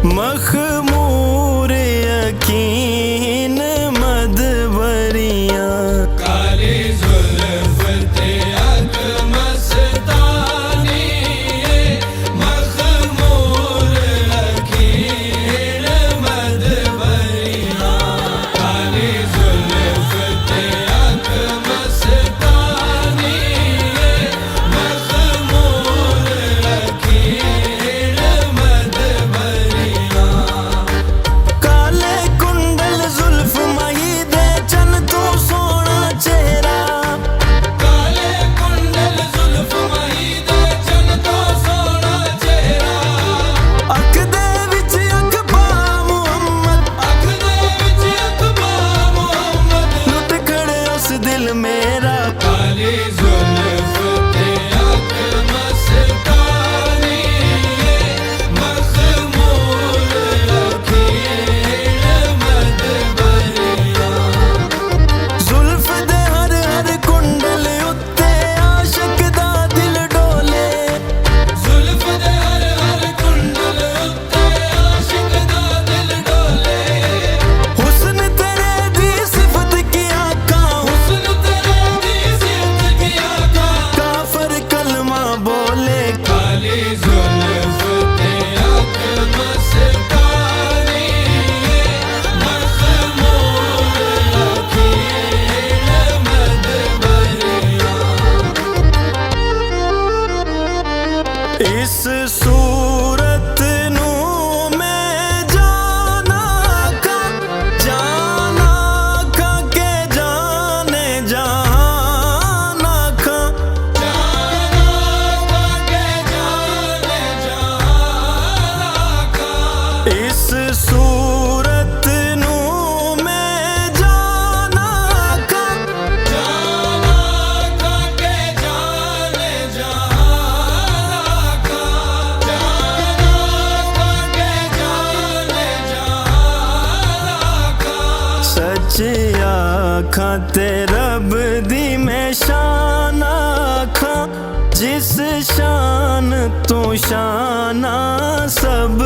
मखमूर यकीन मदबरियां काली जुल्फ ते अख मस्तानी मखमूर यकीन मदबरियां काली जुल्फ ते अख मस्तानी मखमूर यकीन मदबरियां काले कुंडल जुल्फ माही दे चन तू सोना चेहरा काले कुंडल जुल्फ माही दे चन तो सोना चेहरा अख दे विच अख पा मुहम्मद अख दे विच अख पा मुहम्मद लुट खड़े उस दिल मेरा काली जुल्फ ते अख मस्तानी मखमूर यकीन मदबरियां जुल्फ दे हर हर कुंडल उत्ते आशिक दा दिल डोले जुल्फ दे हर हर कुंडल उत्ते आशिक दा दिल डोले हुस्न तेरे दी सिफत की आका हुस्न तेरे दी सिफत की आका काफर कलमा बोले काली जुल्फ ते अख मस्तानी मखमूर यकीन मदबरियां इस सूरत नू मैं जाना खा के जाने जाना खा जाना के जाने जाना का इस सूरत नू मैं जाना खा जाना के जाने जाना का जाना के जाने जाना का सच आखा ते रब दी मैं शान आखा जिस शान तो शाना सब